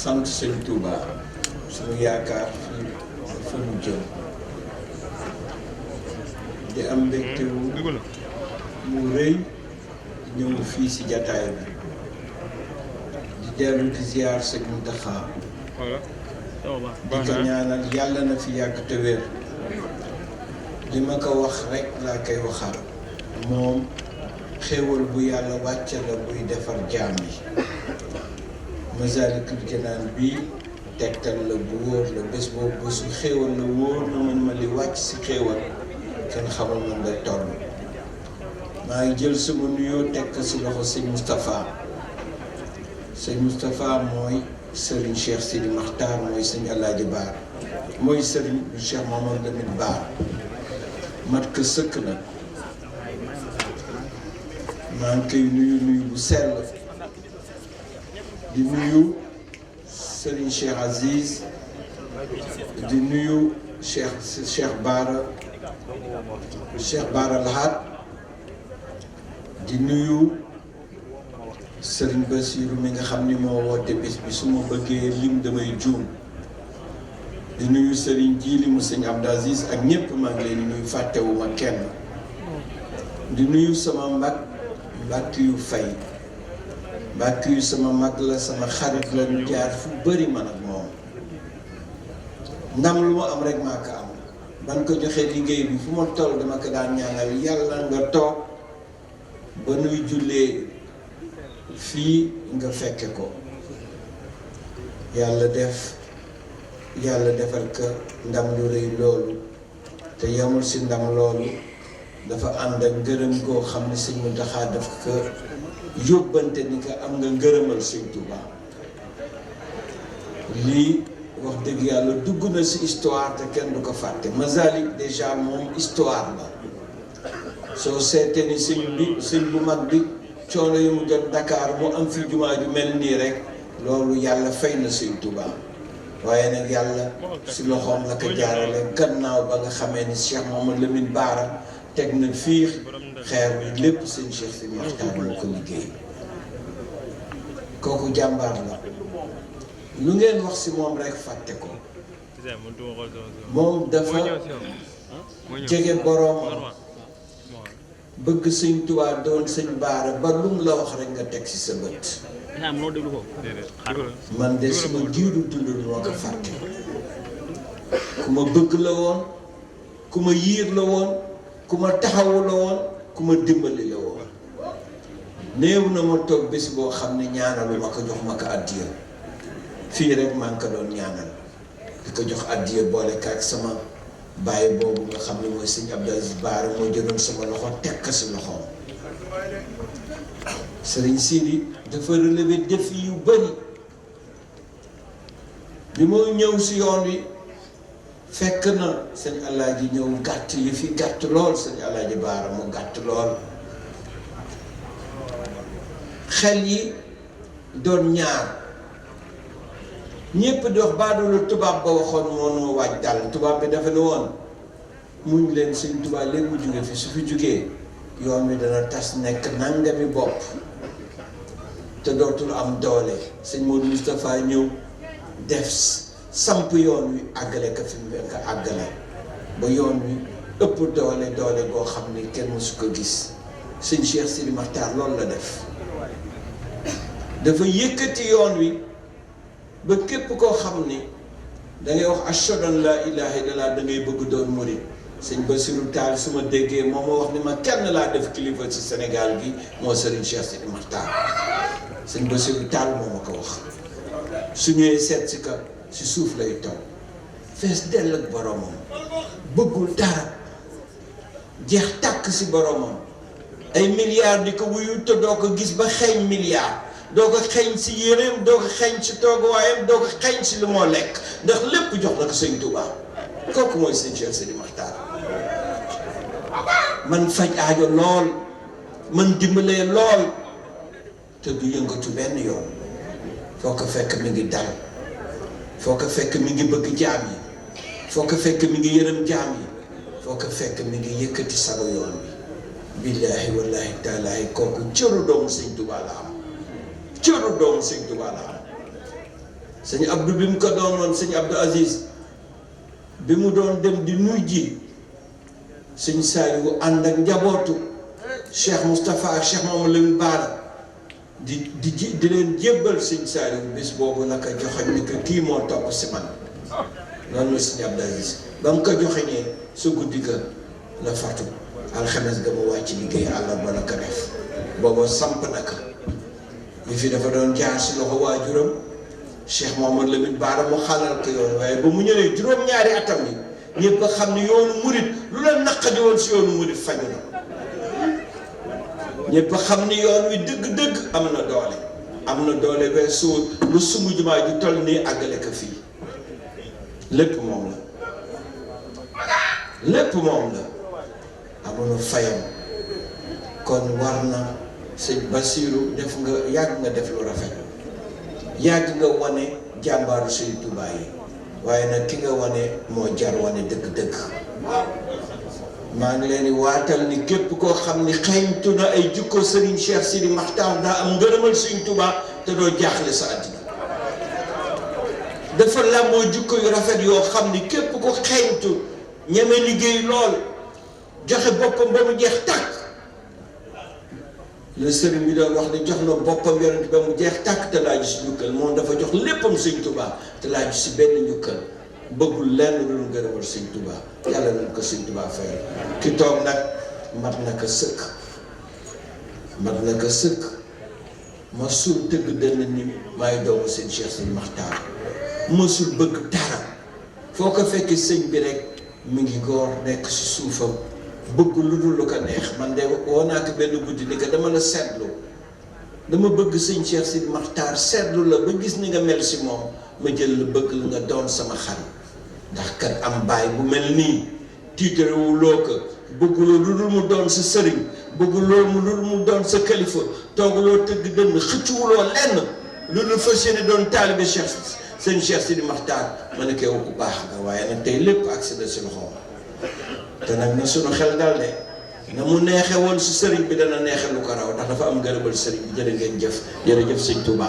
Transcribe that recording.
sant sëñ Touba suñu yaakaar fii fa mu jëm di am mbégte mu rëy ñëw fii si jataay bi di dellu di ziar sëñ Mountakha di ko ñaanal yàlla na fi yàgg te wér li ma ko wax rek laa koy waxaat moom xéewal bu yàlla wàcce la buy defar jaam yi Masaalikul Jinaan bii tegtal la bu wóor la bés boobu bésu xéewal la wóor na man ma li wàcc si xéewal kenn xamul man lay toll maa ngi jël sama nuyoo teg ko si loxo sëñ Moustapha mooy Serigne Cheikh Sidi Makhtar mooy sëñ Alaaji Baar mooy Serigne Cheikh Mamadou Lamine Baar mat ko sëkk na maa ngi koy nuyu bu sell di nuyu Serigne Cheikh Aziz di nuyu Cheikh Baara Lahat di nuyu Serigne Bassirou mi nga xam ni moo woote bés bi su ma bëggee lim damay juum di nuyu Serigne Jili mu sëñ Abdou Aziz ak ñépp maa ngi leen nuyu fàttewuma kenn di nuyu sama mbàkk yu fay mbàkk yu sama mag la sama xarit la ñu jaar fu bëri man ak moom ndam lu ma am rek maa ko am ban ko joxee liggéey bi fu ma toll dama ko daan ñaanal yàlla nga toog ba nuy jullee fii nga fekke ko yàlla defal ko ndam lu rëy loolu te yamul si ndam loolu dafa ànd ak ngërëm goo xam ne sëñ Mountakha daf ko yóbbante ni ko am nga ngërëmal sëñ Touba lii wax dëgg yàlla dugg na si histoire te kenn du ko fàtte Masalik déjà moom histoire la soo seetee ni sëñ bu mag bi coono yu mu jot Dakar mu am fi jumaa ju mel nii rek loolu yàlla fay na sëñ Touba waaye nag yàlla si loxoom la ko jaarale gannaaw ba nga xamee ni Cheikh Mamadou Lamine Bara teg na fii xeer bi lépp sëñ Cheikh Sidi Makhtar moo ko liggéey kooku jàmbaar la lu ngeen wax si moom rek fàtte ko moom dafa jege boroomam bëgg sëñ Tuubaa doon sëñ Baara ba lu mu la wax rek nga teg ci sa bët man de suma giiru dund moo ko fàtte ku ma bëgg la woon ku ma yiir la woon ku ma taxawu la woon ku ma dimbali la woon néew na ma toog bés boo xam ne ñaanalu ma ko jox ma ko addiya fii rek maa ngi ko doon ñaanal di ko jox addiya boole ka ak sama bàyyi boobu nga xam ne mooy sëñ Abdou Aziz Baara moo jëloon sama loxo teg ko si loxoom Sëriñ Sidi dafa relevé défi yu bëri bi moo ñëw si yoon wi fekk na sëñ Alaaji ñëw gàtt yi fi gàtt lool sëñ Alaaji Baara mu gàtt lool xel yi doon ñaar ñépp di wax baadoolu tubaab ba waxoon moonu waaj dal tubaab bi dafa ne woon muñ leen sëñ tubaab léegi mu jóge fi su fi jógee yoon wi dana tas nekk nangami bopp te dootul am doole sëñ Modou Moustapha ñëw def samp yoon wi àggale ko fi mu ko àggale ba yoon wi ëpp doole boo xam ne kenn mësu ko gis sëñ Cheikh Sidi Makhtar loolu la def dafa yëkkati yoon wi ba képp koo xam ni dangay wax ashhadu an laa ilaaha illallaah da ngay bëgg doon murid sëñ Bassirou Tall su ma déggee moo ma wax ni ma kenn laa def kilifa ci Sénégal gi moo Serigne Cheikh Sidi Makhtar sëñ Bassirou Tall moo ma ko wax su ñëwee seet si ka si suuf lay taw fees dell ak boromam bëggul dara jeex tàkk si boromam ay milliards di ko wuyu te doo ko gis ba xeeñ milliards doo ko xeeñ si yéreem doo ko xeeñ si tooguwaayam doo ko xeeñ si lu moo lekk ndax lépp jox na ko sëñ Touba kooku mooy sëñ Cheikh Sidi Makhtar man faj aajo lool man dimbalee lool te du yëngatu benn yoon foo ko fekk mi ngi dal foo ko fekk mi ngi bëgg jaam yi foo ko fekk mi ngi yërëm jaam yi foo ko fekk mi ngi yëkkati sago yoon bi billaahi wallaahi taalaahi kooku cëru doomu sëñ Touba la am cëru doomu sëñ Touba la am sëñ Abdou bi mu ko doonoon sëñ Abdou Aziz bi mu doon dem di nuy ji sëñ Saliou ànd ak njabootu Cheikh Moustapha ak Cheikh Mamadou Lamine Bara di leen jébbal sëñ Saliou bis boobu la ko joxoñ ni ko kii moo topp si man loolu la sëñ Abdou Aziz ba mu ko joxeñee sa guddi ga la fatu alxames ga mu wàcc liggéey àllarba la ko def booba samp na ko yi fi dafa doon jaar si loxo waajuram Cheikh Mamadou Lamine Bara mu xalal ko yoon waaye ba mu ñëwee juróom-ñaari atam yi ñëpp a xam ni yoonu murit lu leen naqadi woon si yoonu murit faju na ñëpp a xam ni yoon wi dëgg-dëgg am na doole weesu lu sumb jumaa ju toll nii àggale ko fii lépp moom la amuñu fayam kon war na sëñ Basiru def nga yàgg nga def lu rafet yàgg nga wane jàmbaaru Sëriñ Tuubaa yi waaye nag ki nga wane moo jar wane dëgg-dëgg maa ngi leen di waatal ni képp koo xam ni xeeñtu na ay jukko Serigne Cheikh Sidi Maxtaar daa am ngërëmal Sëriñ Tuubaa te doo jaaxle sa àddina dafa làmboo jukko yu rafet yoo xam ni képp ko xeeñtu ñeme liggéey lool joxe boppam ba mu jeex tàkk le sëriñ bi doon wax ni jox na boppam yonent ba mu jeex tàkk te laaju si njukkal moom dafa jox léppam Sëñ Tuubaa te laaju si benn njukkal bëggul lenn lu ngërëmal Sëñ Tuubaa yàlla nañ ko Sëñ Tuubaa fayal ki toog nag mat na ko sëkk masul tëgg dënn ni maay doomu seen Cheikh Sidi Maxtaar masul bëgg dara foo ko fekkee sëñ bi rek mi ngi góor nekk si suufam bëgg lu dul lu ko neex man de woo naa ko benn guddi ni ko dama la seetlu dama bëgg sëñ Cheikh Sidi Maxtaar seetlu la ba gis ni nga mel si moom ma jël la bëgg la nga doon sama xarit ndax kat am baay bu mel nii tiitarewuloo ko bëgguloo lu dul mu doon sa sëriñ bëgguloo lu dul mu doon sa kalifa tooguloo tëgg dënn xëccuwuloo lenn lu dul fas yéene doon taalibe Cheikh sëñ Cheikh Sidi Maxtaar ma ne ko yow ku baax nga waaye nag tey lépp agsi na si loxoom te nag na sunu xel dal de na mu neexe woon si sëriñ bi dana neexe lu ko raw ndax dafa am ngërëmal sëriñ bi jërë ngeen jëf jërëjëf sëñ Touba.